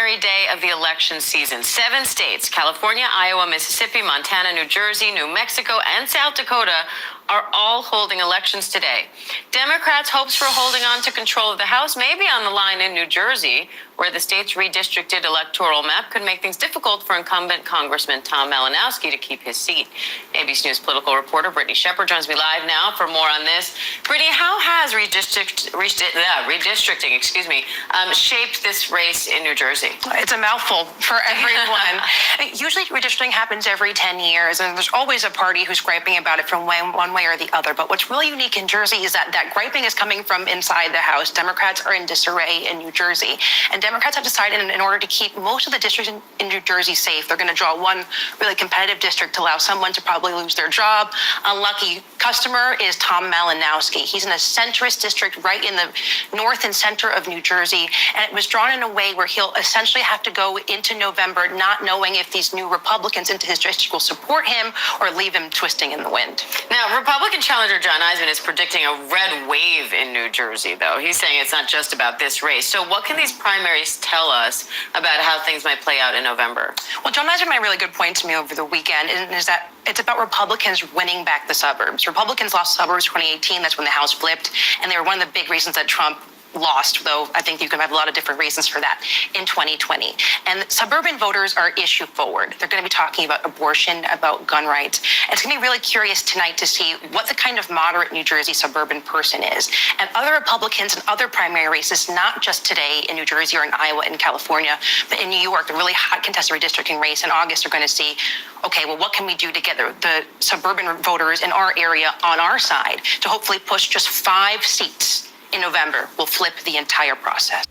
primary day of the election season. 7 states, California, Iowa, Mississippi, Montana, New Jersey, New Mexico, and South Dakota, are all holding elections today. Democrats' hopes for holding on to control of the House may be on the line in New Jersey, where the state's redistricted electoral map could make things difficult for incumbent Congressman Tom Malinowski to keep his seat. ABC News political reporter Brittany Shepard joins me live now for more on this. Brittany, how has redistricting, shaped this race in New Jersey? It's a mouthful for everyone. Usually redistricting happens every 10 years, and there's always a party who's griping about it from one way or the other. But what's really unique in Jersey is that griping is coming from inside the House. Democrats are in disarray in New Jersey, and Democrats have decided in order to keep most of the districts in New Jersey safe, they're going to draw one really competitive district to allow someone to probably lose their job. Unlucky customer is Tom Malinowski. He's in a centrist district right in the north and center of New Jersey, and it was drawn in a way where he'll essentially have to go into November not knowing if these new Republicans into his district will support him or leave him twisting in the wind. Now, Republican challenger John Eisman is predicting a red wave in New Jersey, though. He's saying it's not just about this race. So what can these primaries tell us about how things might play out in November? Well, John Eisman made a really good point to me over the weekend, is that it's about Republicans winning back the suburbs. Republicans lost suburbs 2018. That's when the House flipped, and they were one of the big reasons that Trump lost, though I think you can have a lot of different reasons for that, in 2020. And suburban voters are issue forward. They're going to be talking about abortion, about gun rights. And it's going to be really curious tonight to see what the kind of moderate New Jersey suburban person is. And other Republicans and other primary races, not just today in New Jersey or in Iowa and California, but in New York, the really hot contested redistricting race in August, are going to see, okay, well, what can we do to get the suburban voters in our area on our side to hopefully push just 5 seats in November will flip the entire process.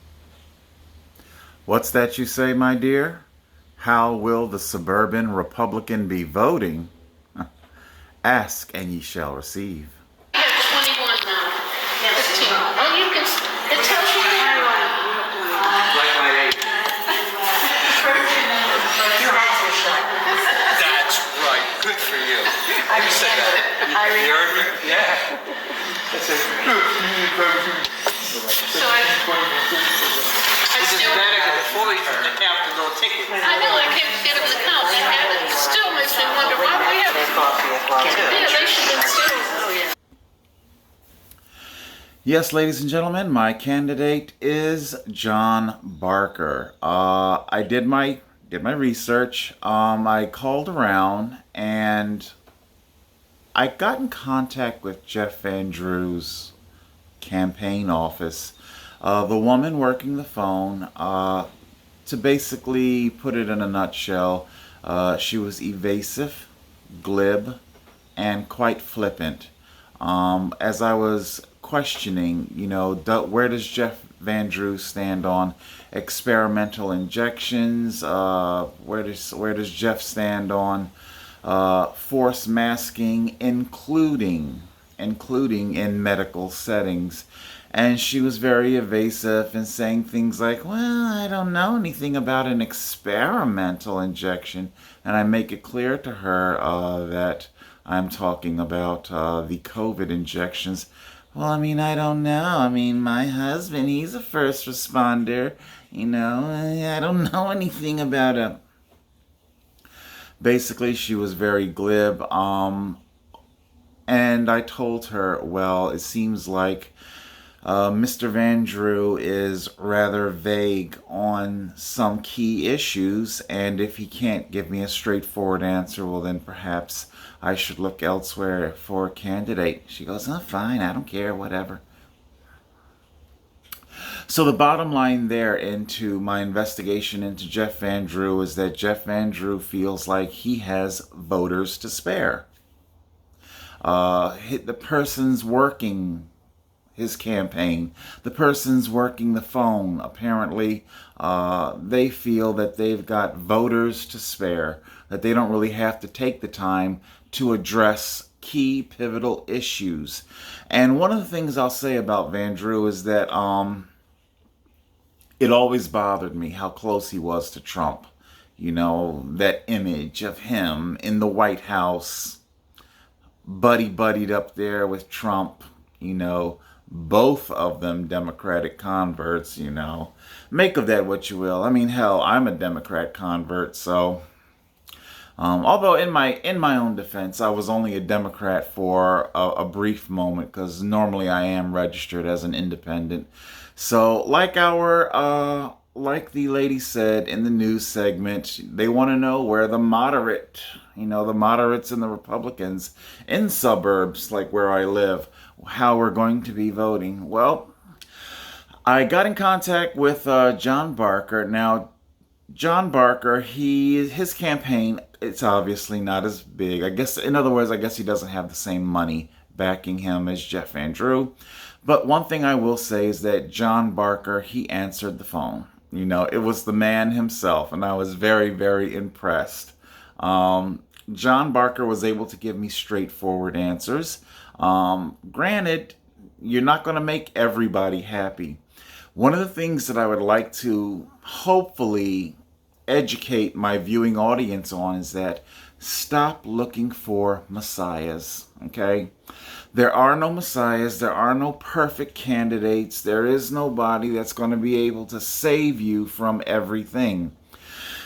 What's that you say, my dear? How will the suburban Republican be voting? Ask and ye shall receive. I have 21 now. 15. Oh, you can, it tells you that. Like my age. That's right. Good for you. You said that. You heard me? Yeah. That's it. So I This is better than before you took the count to no ticket. I know I can't get them to count. They have it. Still makes me wonder why we have. Yeah, they should have still. Oh, yeah. Yes, ladies and gentlemen, my candidate is John Barker. I did my research. I called around and I got in contact with Jeff Van Drew's campaign office, the woman working the phone. To basically put it in a nutshell, she was evasive, glib, and quite flippant. As I was questioning, where does Jeff Van Drew stand on experimental injections? Where does Jeff stand on forced masking, including in medical settings? And she was very evasive and saying things like, well, I don't know anything about an experimental injection. And I make it clear to her that I'm talking about the COVID injections. Well, I don't know. My husband, he's a first responder. I don't know anything about it. Basically, she was very glib. And I told her, well, it seems like Mr. Van Drew is rather vague on some key issues, and if he can't give me a straightforward answer, well, then perhaps I should look elsewhere for a candidate. She goes, oh, fine, I don't care, whatever. So the bottom line there into my investigation into Jeff Van Drew is that Jeff Van Drew feels like he has voters to spare. The person's working his campaign, the person's working the phone, apparently they feel that they've got voters to spare, that they don't really have to take the time to address key pivotal issues. And one of the things I'll say about Van Drew is that it always bothered me how close he was to Trump. That image of him in the White House, buddied up there with Trump, both of them Democratic converts, you know. Make of that what you will. I mean, hell, I'm a Democrat convert, so although in my own defense, I was only a Democrat for a brief moment because normally I am registered as an independent. So, like the lady said in the news segment, they want to know where the the moderates and the Republicans in suburbs like where I live, how we're going to be voting. Well, I got in contact with John Barker. Now, John Barker, his campaign, it's obviously not as big. I guess, in other words, I guess he doesn't have the same money backing him as Jeff Van Drew. But one thing I will say is that John Barker, he answered the phone. You know, it was the man himself, and I was very, very impressed. John Barker was able to give me straightforward answers. Granted, you're not going to make everybody happy. One of the things that I would like to hopefully educate my viewing audience on is that stop looking for messiahs, okay? There are no messiahs. There are no perfect candidates. There is nobody that's going to be able to save you from everything.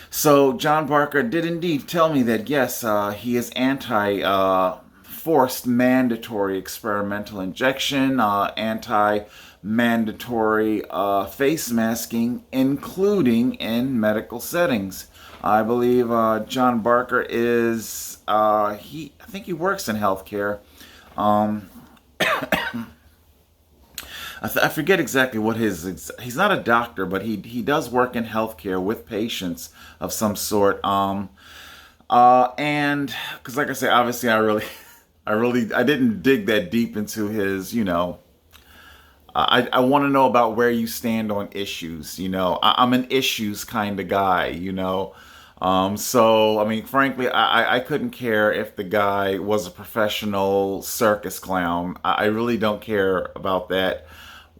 So John Barker did indeed tell me that, yes, he is anti-forced mandatory experimental injection, anti-mandatory face masking, including in medical settings. I believe John Barker is, I think he works in healthcare. I forget exactly what he's not a doctor, but he does work in healthcare with patients of some sort. And because like I say, obviously I didn't dig that deep into his, I want to know about where you stand on issues. I'm an issues kind of guy, so, I mean, frankly, I couldn't care if the guy was a professional circus clown. I really don't care about that.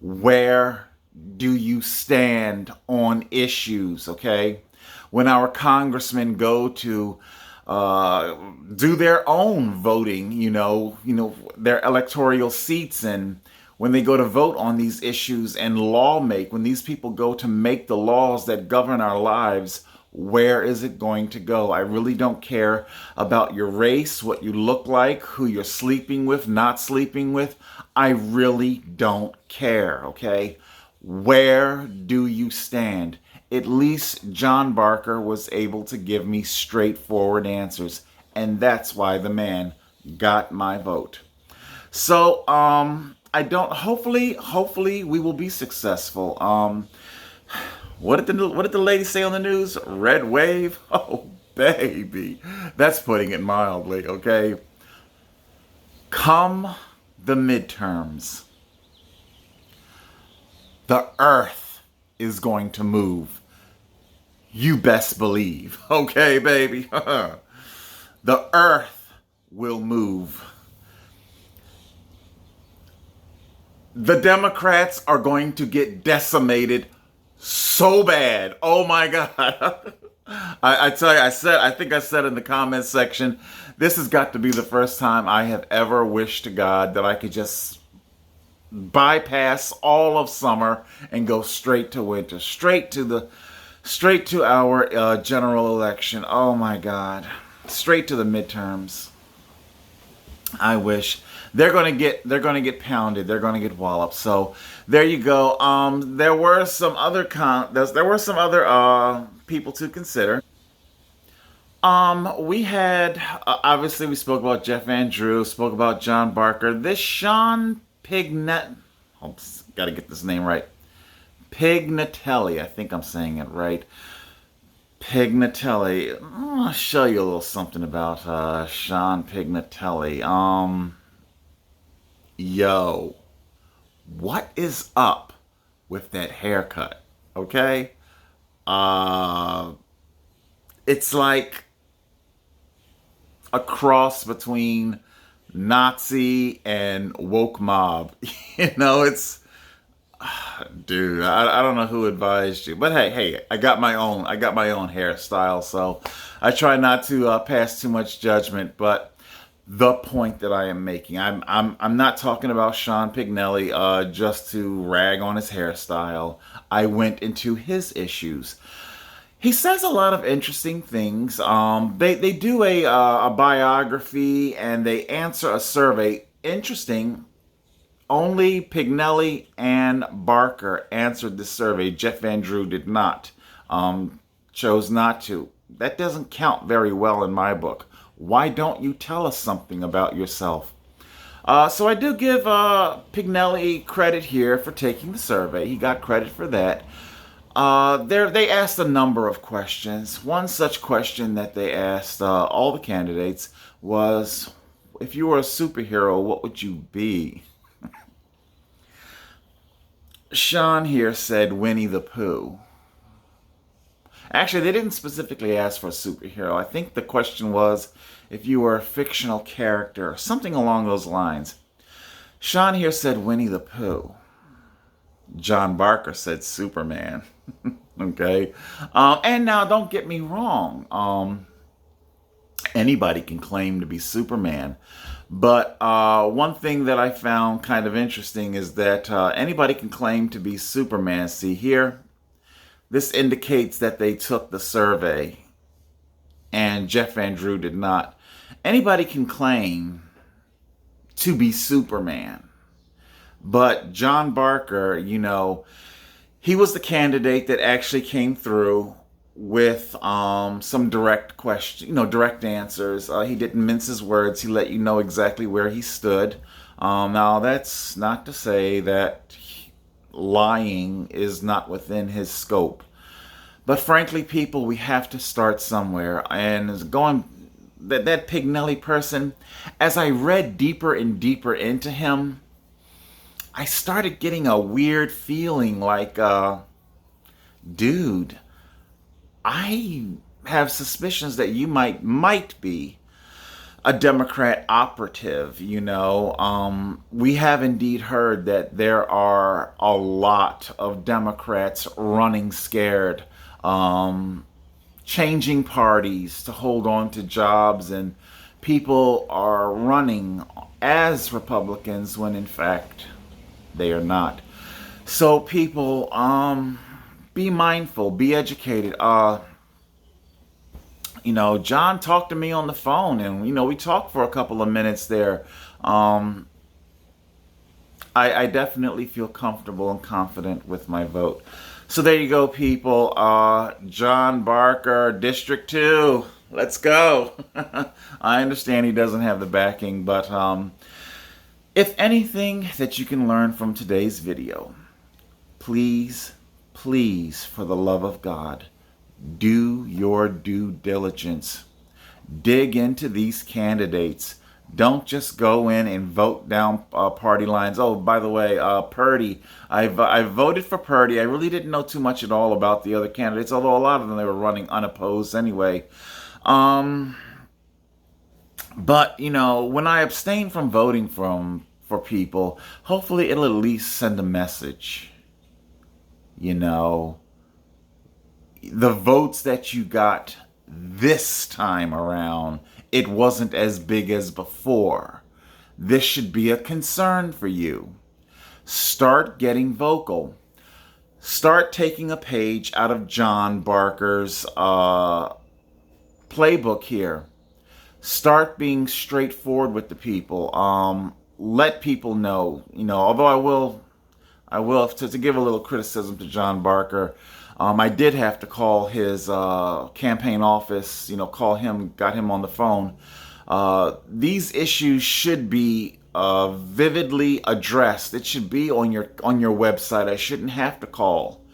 Where do you stand on issues, okay? When our congressmen go to do their own voting, their electoral seats, and when they go to vote on these issues and when these people go to make the laws that govern our lives, where is it going to go? I really don't care about your race, what you look like, who you're sleeping with, not sleeping with. I really don't care, okay? Where do you stand? At least John Barker was able to give me straightforward answers, and that's why the man got my vote. So, hopefully we will be successful. What did the lady say on the news? Red wave? Oh, baby. That's putting it mildly, okay? Come the midterms, the earth is going to move. You best believe, okay, baby? The earth will move. The Democrats are going to get decimated so bad. Oh my God. I tell you, I think I said in the comments section, this has got to be the first time I have ever wished to God that I could just bypass all of summer and go straight to winter, straight to our general election. Oh my God. Straight to the midterms. I wish. They're gonna get pounded. They're gonna get walloped. So there you go. There were some other people to consider. We had obviously we spoke about Jeff Van Drew, spoke about John Barker. This Sean Pignet, gotta get this name right. Pignatelli, I think I'm saying it right. Pignatelli. I'll show you a little something about Sean Pignatelli. Yo, what is up with that haircut? Okay? It's like a cross between Nazi and woke mob. It's dude, I don't know who advised you, but hey, I got my own hairstyle, so I try not to pass too much judgment. But the point that I am making. I'm not talking about Sean Pignelli just to rag on his hairstyle. I went into his issues. He says a lot of interesting things. They do a biography and they answer a survey. Interesting. Only Pignelli and Barker answered the survey. Jeff Van Drew did not. Chose not to. That doesn't count very well in my book. Why don't you tell us something about yourself? So I do give Pignelli credit here for taking the survey. He got credit for that. They asked a number of questions. One such question that they asked all the candidates was, if you were a superhero, what would you be? Sean here said Winnie the Pooh. Actually, they didn't specifically ask for a superhero. I think the question was if you were a fictional character, something along those lines. Sean here said Winnie the Pooh. John Barker said Superman. Okay? And now, don't get me wrong. Anybody can claim to be Superman. But one thing that I found kind of interesting is that anybody can claim to be Superman. See here, this indicates that they took the survey and Jeff Van Drew did not. Anybody can claim to be Superman. But John Barker, he was the candidate that actually came through with some direct direct answers. He didn't mince his words. He let you know exactly where he stood. Now, that's not to say that lying is not within his scope. But frankly, people, we have to start somewhere. And that Pignelli person, as I read deeper and deeper into him, I started getting a weird feeling like, dude, I have suspicions that you might be a Democrat operative. We have indeed heard that there are a lot of Democrats running scared, changing parties to hold on to jobs, and people are running as Republicans when in fact they are not. So people, be mindful, be educated. John talked to me on the phone, and we talked for a couple of minutes there. I definitely feel comfortable and confident with my vote. So there you go, people. John Barker, District 2. Let's go. I understand he doesn't have the backing, but if anything that you can learn from today's video, please, for the love of God, do your due diligence. Dig into these candidates. Don't just go in and vote down party lines. Oh, by the way, Purdy. I voted for Purdy. I really didn't know too much at all about the other candidates, although a lot of them, they were running unopposed anyway. But, when I abstain from voting for people, hopefully it'll at least send a message. The votes that you got this time around, it wasn't as big as before. This should be a concern for you. Start getting vocal. Start taking a page out of John Barker's playbook here. Start being straightforward with the people. Let people know, although I will to give a little criticism to John Barker. I did have to call his campaign office, got him on the phone. These issues should be vividly addressed. It should be on your website. I shouldn't have to call.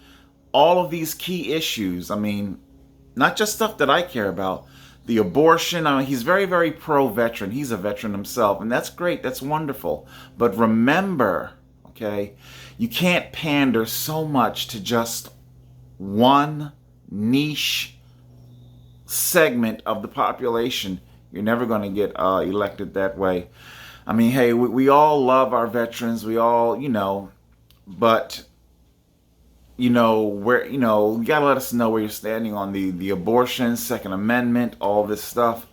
All of these key issues, not just stuff that I care about. The abortion, he's very, very pro-veteran. He's a veteran himself, and that's great. That's wonderful. But remember, okay, you can't pander so much to just one niche segment of the population. You're never going to get elected that way. Hey, we all love our veterans. We all, but, where, you got to let us know where you're standing on the abortion, Second Amendment, all this stuff.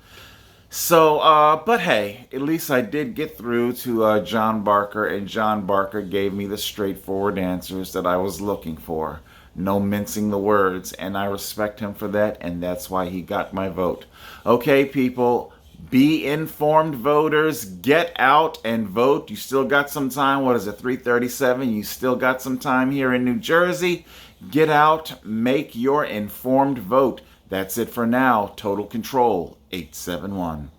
So, but hey, at least I did get through to John Barker, and John Barker gave me the straightforward answers that I was looking for. No mincing the words, and I respect him for that, and that's why he got my vote. Okay, people, be informed voters. Get out and vote. You still got some time. What is it, 3:37? You still got some time here in New Jersey. Get out, make your informed vote. That's it for now. Total Control 871.